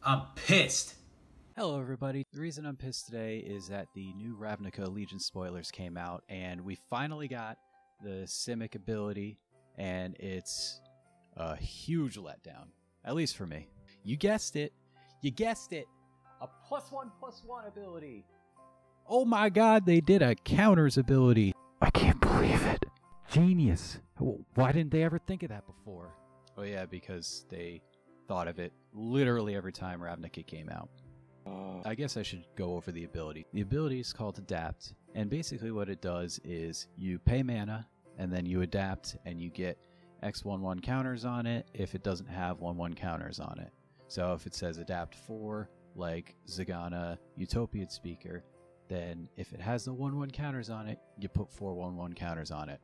I'm pissed. Hello everybody. The reason I'm pissed today is that the new Ravnica Allegiance spoilers came out and we finally got the Simic ability, and it's a huge letdown. At least for me. You guessed it. You guessed it. A +1/+1 ability. Oh my god, they did a counters ability. I can't believe it. Genius. Why didn't they ever think of that before? Oh yeah, because they thought of it literally every time Ravnica came out. I guess I should go over the ability. The ability is called Adapt, and basically what it does is you pay mana, and then you adapt, and you get X11 counters on it if it doesn't have 1/1 counters on it. So if it says Adapt 4, like Zagana Utopian Speaker, then if it has the 1/1 counters on it, you put 4 1/1 counters on it.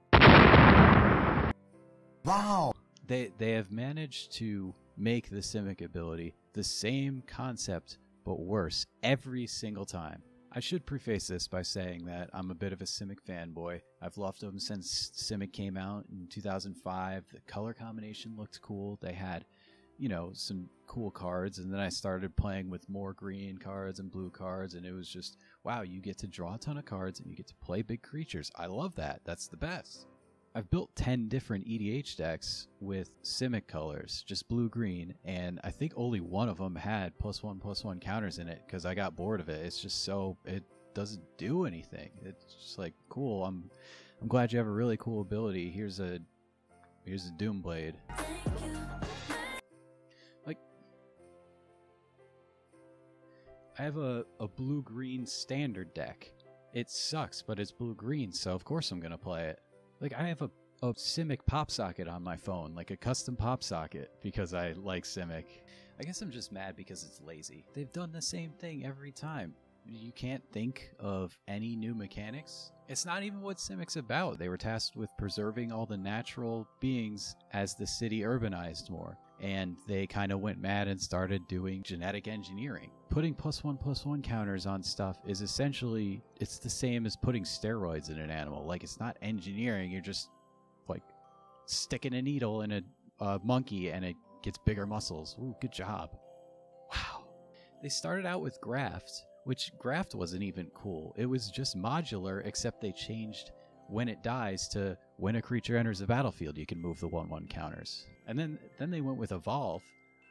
Wow! They have managed to make the Simic ability the same concept but worse every single time. I should preface this by saying that I'm a bit of a Simic fanboy. I've loved them since Simic came out in 2005. The color combination looked cool. They had, you know, some cool cards, and then I started playing with more green cards and blue cards, and it was just, wow, you get to draw a ton of cards and you get to play big creatures. I love that. That's the best. I've built 10 different EDH decks with Simic colors, just blue-green, and I think only one of them had +1/+1 counters in it because I got bored of it. It's just so, it doesn't do anything. It's just like, cool, I'm glad you have a really cool ability. Here's a Doomblade. Like, I have a blue-green standard deck. It sucks, but it's blue-green, so of course I'm gonna play it. Like, I have a Simic pop socket on my phone, like a custom pop socket, because I like Simic. I guess I'm just mad because it's lazy. They've done the same thing every time. You can't think of any new mechanics. It's not even what Simic's about. They were tasked with preserving all the natural beings as the city urbanized more. And they kind of went mad and started doing genetic engineering. Putting +1/+1 counters on stuff is essentially, it's the same as putting steroids in an animal. Like, it's not engineering, you're just, like, sticking a needle in a monkey and it gets bigger muscles. Ooh, good job. Wow. They started out with Graft, which Graft wasn't even cool. It was just modular, except they changed when it dies to when a creature enters the battlefield, you can move the 1/1 counters. And then they went with Evolve,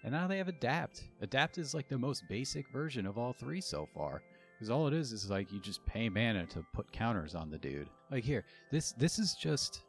and now they have Adapt. Adapt is like the most basic version of all three so far, because all it is like you just pay mana to put counters on the dude. Like here, this is just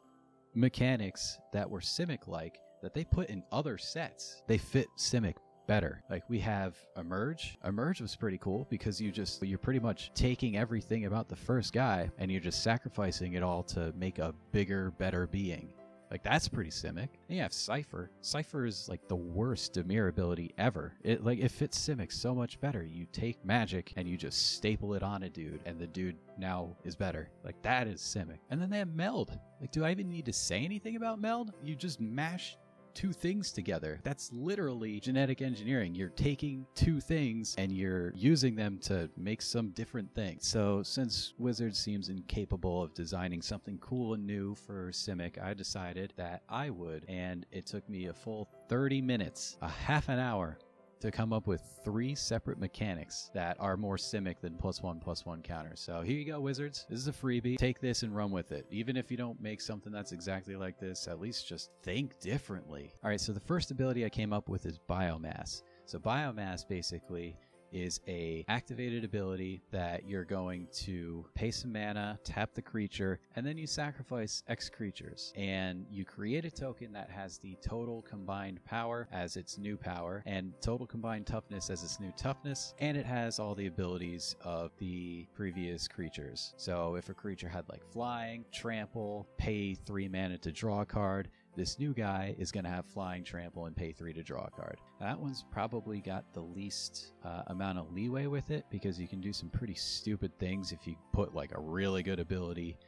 mechanics that were Simic-like that they put in other sets. They fit Simic better. Like, we have Emerge. Emerge was pretty cool because you're pretty much taking everything about the first guy and you're just sacrificing it all to make a bigger, better being. Like, that's pretty Simic. And you have Cypher. Cypher is like the worst Dimir ability ever. It fits Simic so much better. You take magic and you just staple it on a dude, and the dude now is better. Like, that is Simic. And then they have Meld. Like, do I even need to say anything about Meld? You just mash two things together. That's literally genetic engineering. You're taking two things and you're using them to make some different thing. So since Wizards seems incapable of designing something cool and new for Simic, I decided that I would, and it took me a full 30 minutes, a half an hour, to come up with 3 separate mechanics that are more Simic than +1/+1 counters. So here you go, Wizards. This is a freebie. Take this and run with it. Even if you don't make something that's exactly like this, at least just think differently. All right, so the first ability I came up with is Biomass. So Biomass basically is a activated ability that you're going to pay some mana, tap the creature, and then you sacrifice X creatures. And you create a token that has the total combined power as its new power, and total combined toughness as its new toughness, and it has all the abilities of the previous creatures. So if a creature had like flying, trample, pay 3 mana to draw a card, this new guy is going to have flying, trample, and pay 3 to draw a card. Now, that one's probably got the least amount of leeway with it, because you can do some pretty stupid things if you put like a really good ability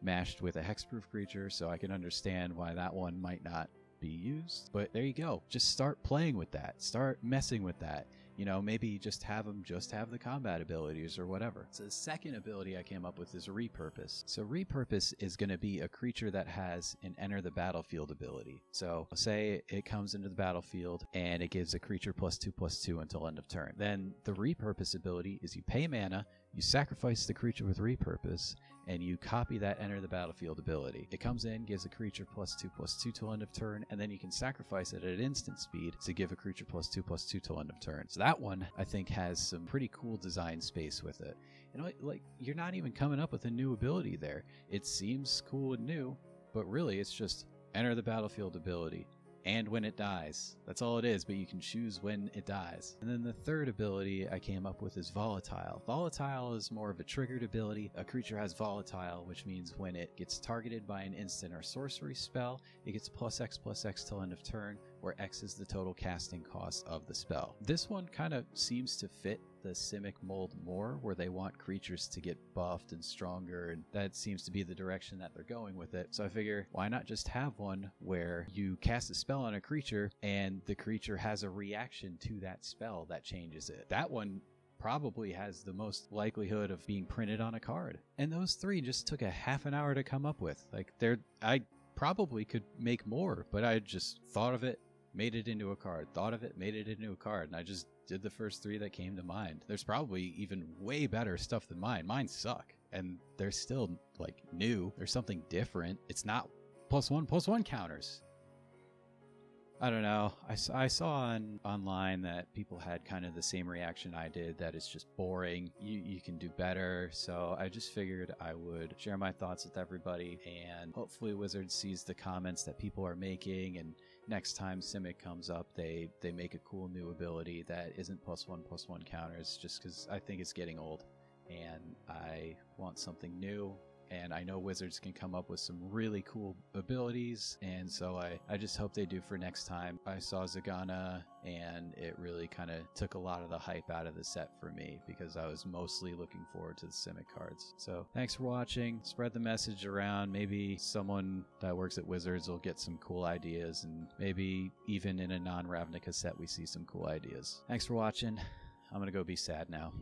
mashed with a hexproof creature, so I can understand why that one might not be used. But there you go. Just start playing with that. Start messing with that. You know, maybe just have them just have the combat abilities or whatever. So the second ability I came up with is Repurpose. So Repurpose is going to be a creature that has an enter the battlefield ability. So say it comes into the battlefield and it gives a creature +2/+2 until end of turn. Then the Repurpose ability is you pay mana, you sacrifice the creature with Repurpose, and you copy that enter the battlefield ability. It comes in, gives a creature +2/+2 till end of turn, and then you can sacrifice it at instant speed to give a creature +2/+2 till end of turn. So that one, I think, has some pretty cool design space with it. You know, like, you're not even coming up with a new ability there. It seems cool and new, but really it's just enter the battlefield ability. And when it dies. That's all it is, but you can choose when it dies. And then the third ability I came up with is Volatile. Volatile is more of a triggered ability. A creature has Volatile, which means when it gets targeted by an instant or sorcery spell, it gets +X/+X till end of turn, where X is the total casting cost of the spell. This one kind of seems to fit the Simic mold more, where they want creatures to get buffed and stronger, and that seems to be the direction that they're going with it. So I figure, why not just have one where you cast a spell on a creature and the creature has a reaction to that spell that changes it. That one probably has the most likelihood of being printed on a card. And those three just took a half an hour to come up with. Like, I probably could make more, but I just thought of it, made it into a card, thought of it, made it into a card, and I just did the first three that came to mind. There's probably even way better stuff than mine. Mine suck, and they're still, like, new. There's something different. It's not +1/+1 counters. I don't know. I saw online that people had kind of the same reaction I did, that it's just boring. You can do better. So I just figured I would share my thoughts with everybody, and hopefully Wizards sees the comments that people are making, and next time Simic comes up, they make a cool new ability that isn't +1/+1 counters, just because I think it's getting old and I want something new. And I know Wizards can come up with some really cool abilities, and so I just hope they do for next time. I saw Zagana, and it really kind of took a lot of the hype out of the set for me, because I was mostly looking forward to the Simic cards. So thanks for watching. Spread the message around. Maybe someone that works at Wizards will get some cool ideas, and maybe even in a non-Ravnica set we see some cool ideas. Thanks for watching. I'm going to go be sad now.